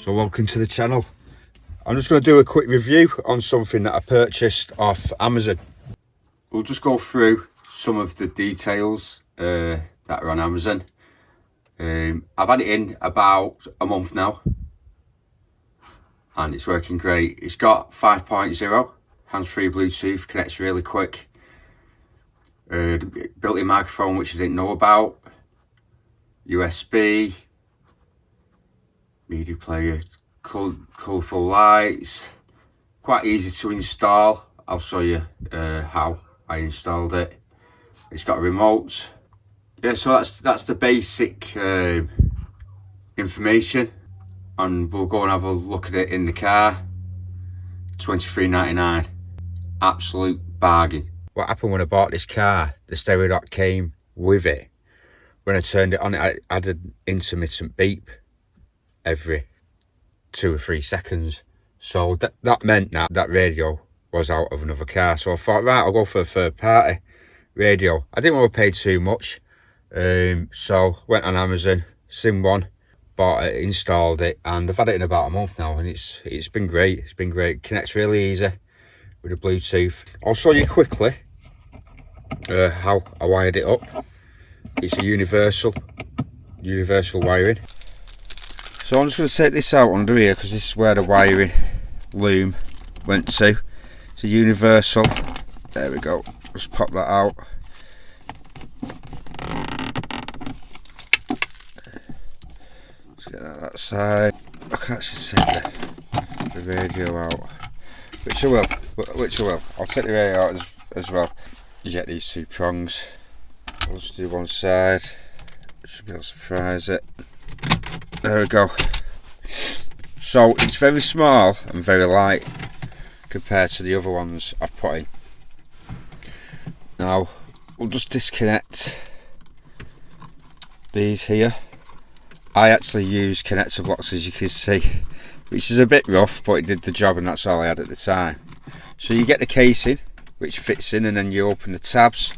So welcome to the channel. I'm just going to do a quick review on something that I purchased off Amazon. We'll just go through some of the details that are on Amazon. I've had it in about a month now and it's working great. It's got 5.0 hands-free Bluetooth, connects really quick. Built-in microphone, which I didn't know about. USB, media player, colourful lights, quite easy to install. I'll show you how I installed it. It's got a remote. Yeah, so that's the basic information, and we'll go and have a look at it in the car. £23.99, absolute bargain. What happened when I bought this car, the stereo that came with it, when I turned it on, it had an intermittent beep every 2 or 3 seconds. So that meant that radio was out of another car. So I thought, right, I'll go for a third party radio. I didn't want to pay too much. So went on Amazon, seen one, bought it, installed it, and I've had it in about a month now, and it's been great. It's been great. Connects really easy with the Bluetooth. I'll show you quickly how I wired it up. It's a universal wiring. So I'm just going to take this out under here because this is where the wiring loom went to. It's a universal. There we go. Just pop that out. Let's get that side. I can actually take the radio out, which I will. I'll take the radio out as well. You get these 2 prongs. I'll just do one side. Should be able to surprise it. There we go. So it's very small and very light compared to the other ones I've put in. Now we'll just disconnect these here. I actually use connector blocks, as you can see, which is a bit rough, but it did the job and that's all I had at the time. So you get the casing which fits in, and then you open the tabs.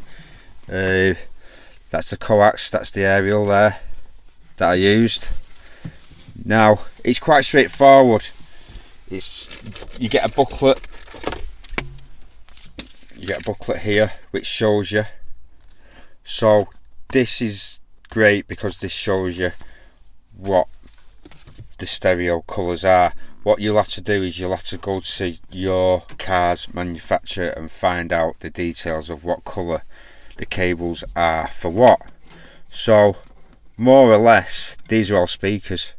That's the coax, that's the aerial there that I used. Now it's quite straightforward. You get a booklet. You get a booklet here which shows you. So this is great because this shows you what the stereo colours are. What you'll have to do is you'll have to go to your car's manufacturer and find out the details of what colour the cables are for what. So more or less these are all speakers.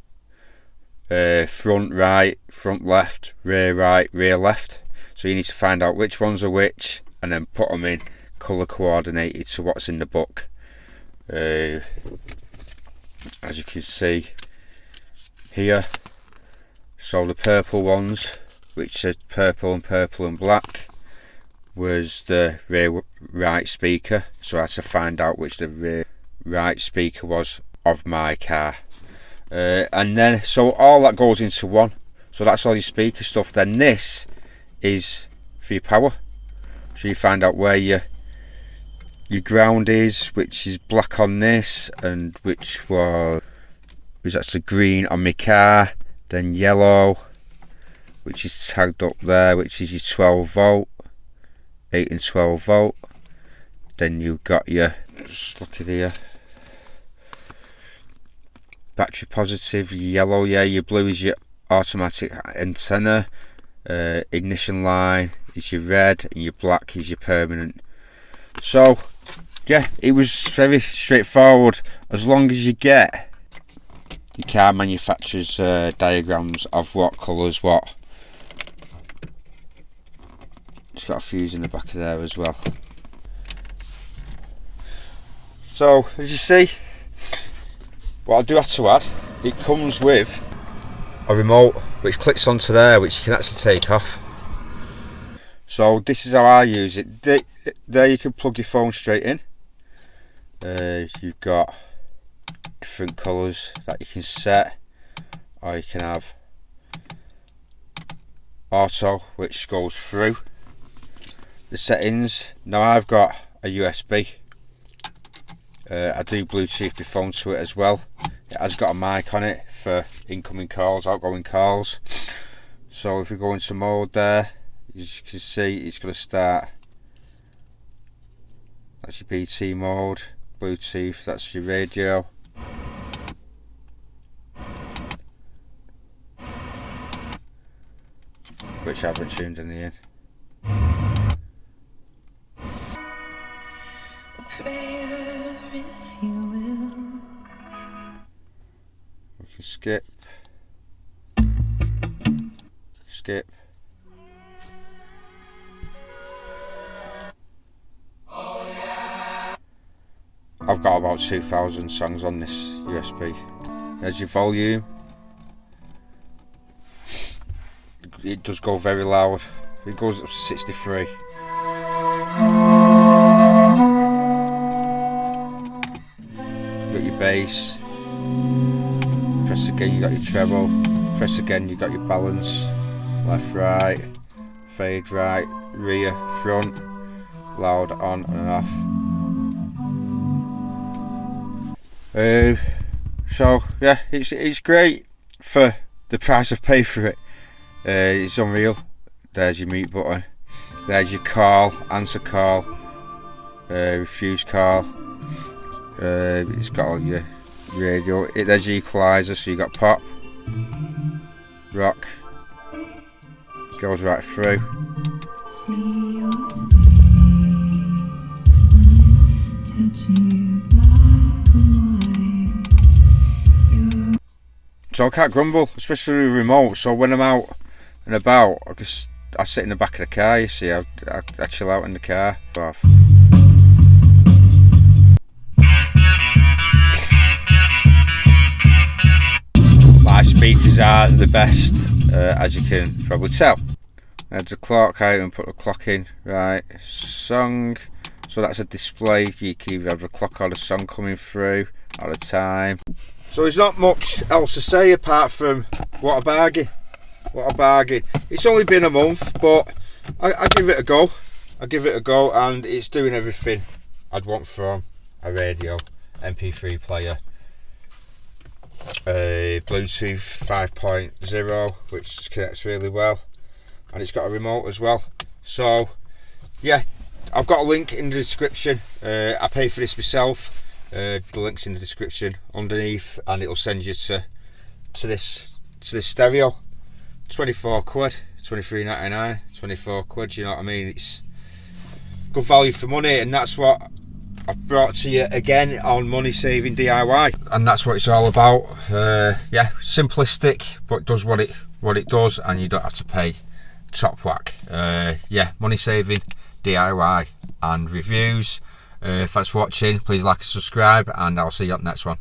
Front right, front left, rear right, rear left. So you need to find out which ones are which and then put them in colour coordinated to what's in the book. As you can see here, so the purple ones, which said purple and black, was the rear right speaker. So I had to find out which the rear right speaker was of my car. And then so all that goes into one. So that's all your speaker stuff. Then this is for your power. So you find out where your ground is, which is black on this, and which was actually green on my car. Then yellow, which is tagged up there, which is your 12 volt, 8 and 12 volt. Then you've got your, just look at here, battery positive, yellow, yeah, your blue is your automatic antenna, ignition line is your red, and your black is your permanent. So yeah, it was very straightforward, as long as you get your car manufacturer's diagrams of what colours what. It's got a fuse in the back of there as well. So as you see, what I do have to add, it comes with a remote which clicks onto there, which you can actually take off. So this is how I use it. There you can plug your phone straight in. You've got different colours that you can set, or you can have auto, which goes through the settings. Now I've got a USB. I do Bluetooth my phone to it as well. It has got a mic on it, for incoming calls, outgoing calls. So if we go into mode there, as you can see, it's going to start. That's your BT mode. Bluetooth, that's your radio. Which I haven't tuned any in. We can skip. Skip. I've got about 2,000 songs on this USB. There's your volume. It does go very loud. It goes up to 63. You got your bass. Press again, you got your treble. Press again, you got your balance. Left, right, fade right, rear, front, loud on and off. So yeah, it's great for the price I've paid for it. It's unreal. There's your mute button. There's your call, answer call, refuse call. It's got all your radio. There's your equalizer, so you got pop, rock, goes right through. So I can't grumble, especially with remote. So when I'm out and about, I sit in the back of the car, you see, I chill out in the car. My speakers are the best, as you can probably tell. There's the clock, I even put the clock in, right, song. So that's a display, you can either have the clock or the song coming through at a time. So there's not much else to say apart from what a bargain. What a bargain. It's only been a month, but I give it a go. I give it a go, and it's doing everything I'd want from a radio, MP3 player, a Bluetooth 5.0, which connects really well, and it's got a remote as well. So yeah, I've got a link in the description. I paid for this myself. The link's in the description underneath, and it'll send you to this stereo. 24 quid, 23.99, 24 quid. You know what I mean? It's good value for money, and that's what I've brought to you again on Money Saving DIY, and that's what it's all about. Yeah, simplistic, but does what it does, and you don't have to pay top whack. Yeah, money saving DIY and reviews. Thanks for watching. Please like and subscribe, and I'll see you on the next one.